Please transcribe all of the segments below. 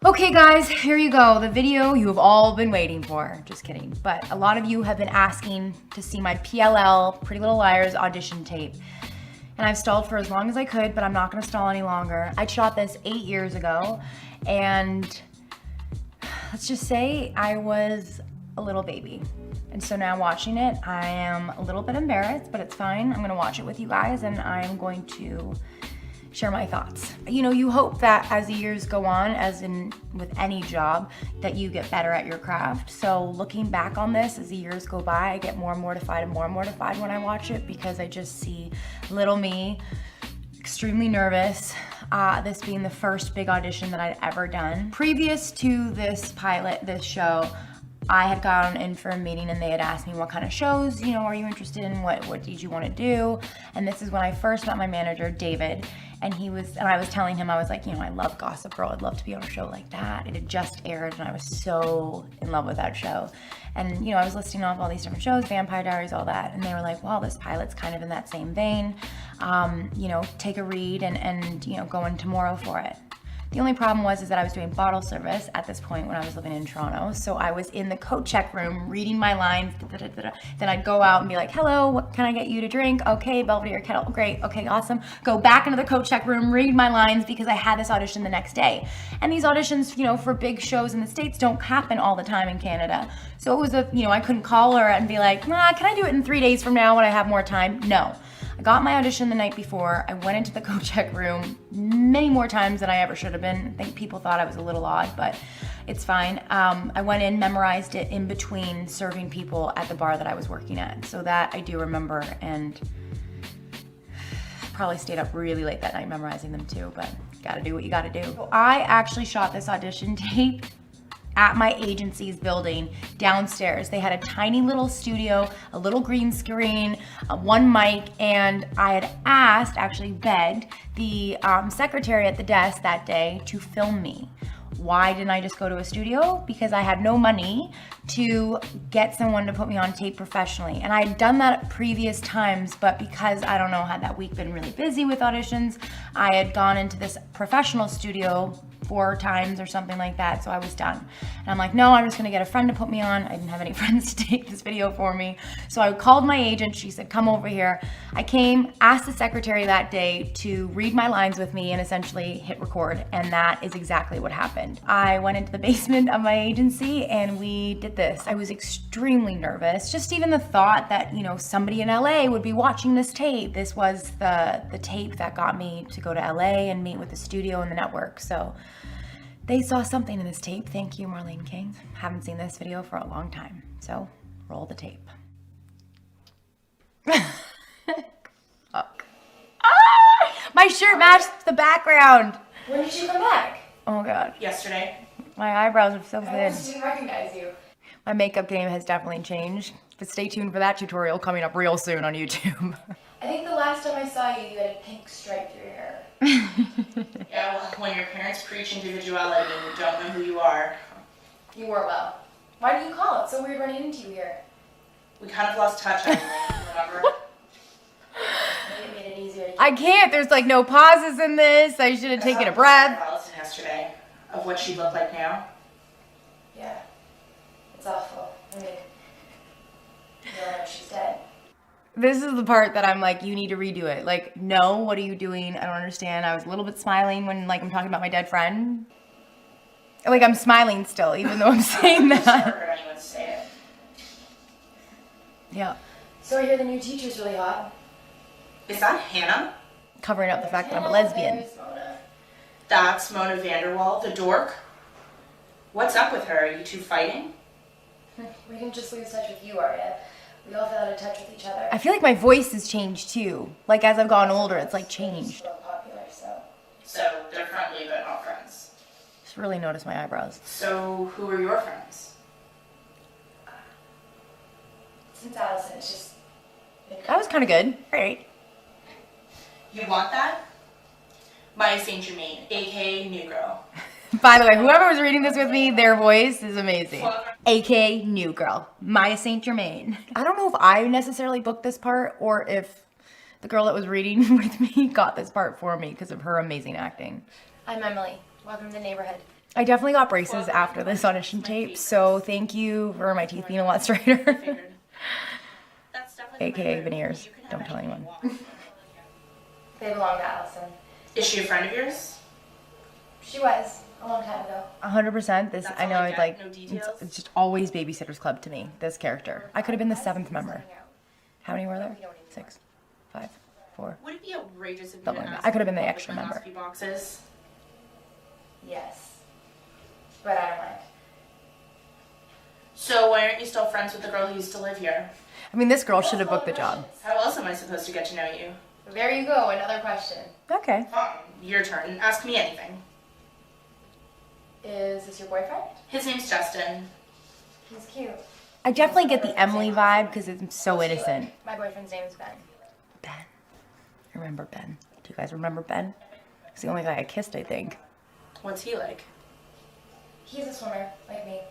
Okay guys, here you go. The video you have all been waiting for. Just kidding. But a lot of you have been asking to see my PLL, Pretty Little Liars audition tape. And I've stalled for as long as I could, but I'm not gonna stall any longer. I shot this 8 years ago, and let's just say I was a little baby. And so now watching it, I am a little bit embarrassed, but it's fine. I'm gonna watch it with you guys, and I'm going to share my thoughts. You know, you hope that as the years go on, as in with any job, that you get better at your craft. So looking back on this as the years go by, I get more mortified and more mortified when I watch it because I just see little me, extremely nervous. This being the first big audition that I'd ever done. Previous to this pilot, this show, I had gone in for a meeting and they had asked me what kind of shows, you know, are you interested in, what did you want to do? And this is when I first met my manager, David, and I was telling him, I was like, you know, I love Gossip Girl, I'd love to be on a show like that. It had just aired and I was so in love with that show. And, you know, I was listing off all these different shows, Vampire Diaries, all that, and they were like, well, this pilot's kind of in that same vein. You know, take a read and you know, go in tomorrow for it. The only problem was that I was doing bottle service at this point when I was living in Toronto. So I was in the coat check room reading my lines. Then I'd go out and be like, hello, what can I get you to drink? Okay, Belvedere Kettle, great, okay, awesome. Go back into the coat check room, read my lines because I had this audition the next day. And these auditions, you know, for big shows in the States don't happen all the time in Canada. So it was you know, I couldn't call her and be like, nah, can I do it in 3 days from now when I have more time? No. I got my audition the night before. I went into the coat check room many more times than I ever should have been. I think people thought I was a little odd, but it's fine. I went in, memorized it in between serving people at the bar that I was working at. So that I do remember, and probably stayed up really late that night memorizing them too, but gotta do what you gotta do. So I actually shot this audition tape at my agency's building downstairs. They had a tiny little studio, a little green screen, one mic, and I had asked, actually begged, the secretary at the desk that day to film me. Why didn't I just go to a studio? Because I had no money to get someone to put me on tape professionally. And I had done that previous times, but because, I don't know, had that week been really busy with auditions, I had gone into this professional studio 4 times or something like that, so I was done. And I'm like, no, I'm just gonna get a friend to put me on. I didn't have any friends to take this video for me. So I called my agent, she said, come over here. I came, asked the secretary that day to read my lines with me and essentially hit record, and that is exactly what happened. I went into the basement of my agency and we did this. I was extremely nervous. Just even the thought that, you know, somebody in LA would be watching this tape. This was the tape that got me to go to LA and meet with the studio and the network. So they saw something in this tape. Thank you, Marlene King. Haven't seen this video for a long time. So roll the tape. Fuck. Ah! My shirt matched the background. When did you come back? Oh God. Yesterday. My eyebrows are so I thin. almost didn't recognize you. My makeup game has definitely changed. But stay tuned for that tutorial coming up real soon on YouTube. I think the last time I saw you, you had a pink stripe through your hair. Yeah, well, when your parents preach individuality and you don't know who you are. You were well. Why do you call it? So weird running into you here. We kind of lost touch, I think, remember? Maybe it made it easier to keep. I can't. There's like no pauses in this. I should have taken a breath. Allison yesterday of what she looked like now. Yeah, it's awful. I mean, you know, she's dead. This is the part that I'm like, you need to redo it. Like, no, what are you doing? I don't understand. I was a little bit smiling when like I'm talking about my dead friend. Like I'm smiling still, even though I'm saying that. I've never heard anyone say it. Yeah. So I hear the new teacher's really hot. Is that Hannah? Covering up the fact that I'm a lesbian. There's Mona. That's Mona Vanderwall, the dork. What's up with her? Are you two fighting? We didn't just lose touch with you, Arya. We all fell out of touch with each other. I feel like my voice has changed too. Like as I've gotten older, it's like changed. Still popular, so they're friendly but not friends. Just really notice my eyebrows. So who are your friends? Since Allison, it's just. That was kind of good. All right. You want that? Maya St. Germain, aka New Girl. By the way, whoever was reading this with me, their voice is amazing. AKA New Girl, Maya St. Germain. I don't know if I necessarily booked this part or if the girl that was reading with me got this part for me because of her amazing acting. I'm Emily. Welcome to the neighborhood. I definitely got braces after this audition tape, so thank you for my teeth being a lot straighter. AKA veneers. Don't tell anyone. They belong to Allison. Is she a friend of yours? She was a long time ago. 100%. This I know. It's like no details? it's just always Babysitter's Club to me. This character. I could have been the 7th member. How many were there? 6, 5, 4. Would it be outrageous if you Something didn't like ask that. I could have been me the what extra my member. last few boxes? Yes. But I don't mind. So why aren't you still friends with the girl who used to live here? I mean, this girl should have booked the job. How else am I supposed to get to know you? There you go, another question. Okay. Your turn. Ask me anything. Is this your boyfriend? His name's Justin. He's cute. I definitely get the Emily vibe because it's so innocent. My boyfriend's name is Ben. Ben. I remember Ben. Do you guys remember Ben? He's the only guy I kissed, I think. What's he like? He's a swimmer, like me.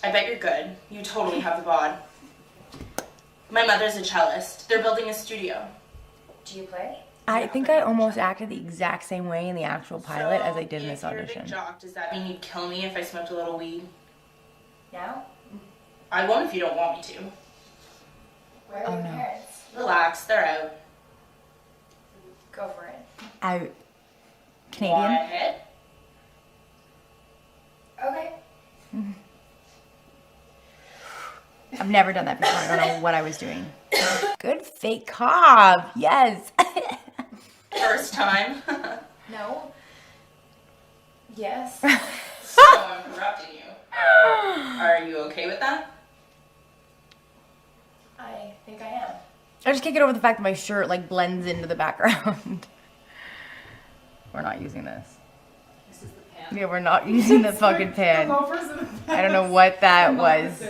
I bet you're good. You totally have the bod. My mother's a cellist. They're building a studio. Do you play? I think I almost acted the exact same way in the actual pilot as I did in this audition. If you're a big jock, does that mean you'd kill me if I smoked a little weed? Now? I won't if you don't want me to. Where are your parents? Relax, they're out. Go for it. I Canadian. Go ahead. Okay. I've never done that before. I don't know what I was doing. Good fake cob. Yes. First time. No. Yes. So I'm interrupting you. Are you okay with that? I think I am. I just can't get over the fact that my shirt like blends into the background. We're not using this. This is the pan. Yeah, we're not using the fucking pan. I don't know what that was.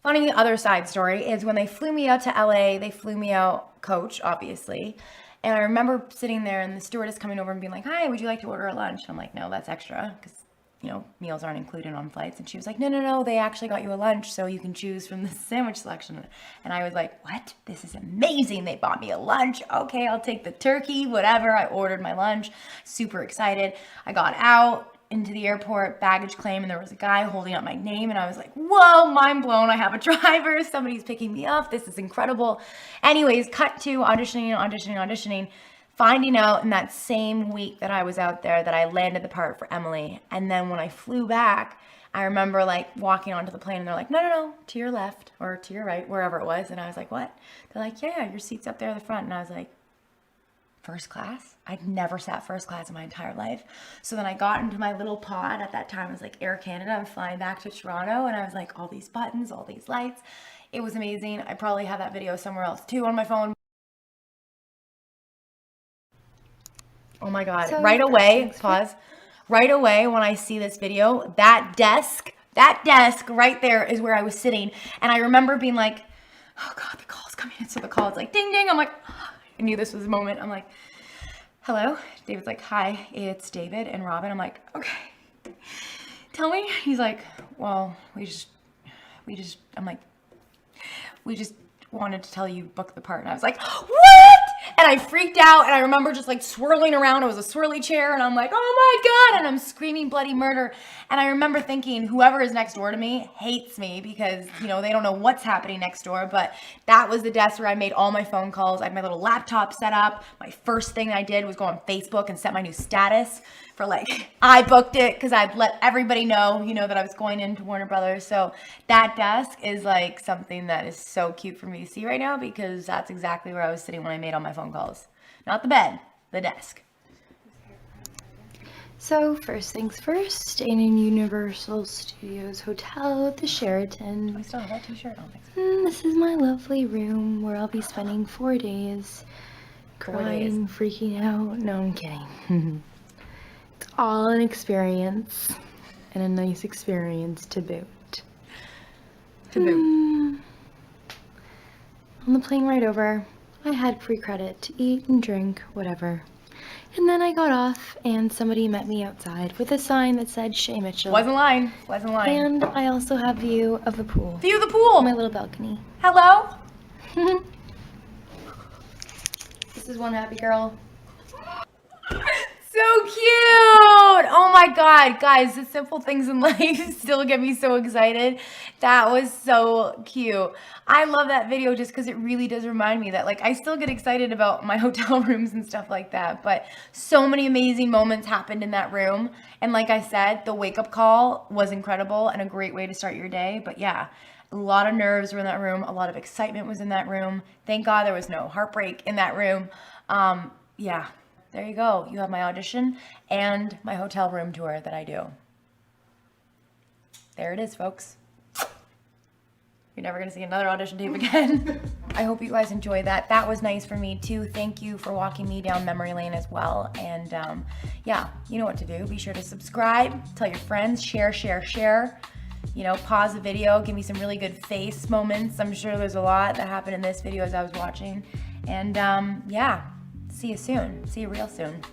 Funny other side story is when they flew me out to LA, they flew me out coach, obviously. And I remember sitting there and the stewardess coming over and being like, "Hi, would you like to order a lunch?" And I'm like, "No, that's extra," because, you know, meals aren't included on flights. And she was like, no, they actually got you a lunch so you can choose from the sandwich selection. And I was like, what? This is amazing. They bought me a lunch. Okay, I'll take the turkey, whatever. I ordered my lunch, super excited. I got out into the airport, baggage claim, and there was a guy holding up my name, and I was like, whoa, mind blown. I have a driver. Somebody's picking me up. This is incredible. Anyways, cut to auditioning. Finding out in that same week that I was out there that I landed the part for Emily. And then when I flew back, I remember like walking onto the plane and they're like, no, to your left or to your right, wherever it was. And I was like, what? They're like, yeah, your seat's up there at the front. And I was like, first class? I'd never sat first class in my entire life. So then I got into my little pod. At that time, it was like Air Canada. I'm flying back to Toronto. And I was like, all these buttons, all these lights. It was amazing. I probably have that video somewhere else too on my phone. Oh my God. So right away, pause. Right away when I see this video, that desk right there is where I was sitting. And I remember being like, oh God, the call's coming in. So the call is like, ding, ding. I'm like, I knew this was the moment. I'm like, hello? David's like, hi, it's David and Robin. I'm like, okay, tell me. He's like, well, we just wanted to tell you book the part. And I was like, what? And I freaked out, and I remember just like swirling around. It was a swirly chair, and I'm like, oh my God, and I'm screaming bloody murder. And I remember thinking, whoever is next door to me hates me because, you know, they don't know what's happening next door. But that was the desk where I made all my phone calls. I had my little laptop set up. My first thing I did was go on Facebook and set my new status for like, I booked it because I'd let everybody know, you know, that I was going into Warner Brothers. So that desk is like something that is so cute for me to see right now because that's exactly where I was sitting when I made all my phone calls. Not the bed, the desk. So first things first, in Universal Studios Hotel at the Sheraton. I still have that t-shirt on. This is my lovely room where I'll be spending 4 days crying, freaking out. No, I'm kidding. It's all an experience and a nice experience to boot. On the plane ride over, I had free credit to eat and drink, whatever. And then I got off and somebody met me outside with a sign that said Shay Mitchell. Wasn't lying. And I also have view of the pool. View of the pool. My little balcony. Hello. This is one happy girl. So so cute. Oh my God, guys, the simple things in life still get me so excited. That was so cute. I love that video just because it really does remind me that, like, I still get excited about my hotel rooms and stuff like that, but so many amazing moments happened in that room. And like I said, the wake up call was incredible and a great way to start your day. But yeah, a lot of nerves were in that room. A lot of excitement was in that room. Thank God there was no heartbreak in that room. Yeah, there you go. You have my audition and my hotel room tour that I do. There it is, folks. You're never going to see another audition tape again. I hope you guys enjoyed that. That was nice for me too. Thank you for walking me down memory lane as well. And yeah, you know what to do. Be sure to subscribe, tell your friends, share. You know, pause the video, give me some really good face moments. I'm sure there's a lot that happened in this video as I was watching. And yeah, see you soon. See you real soon.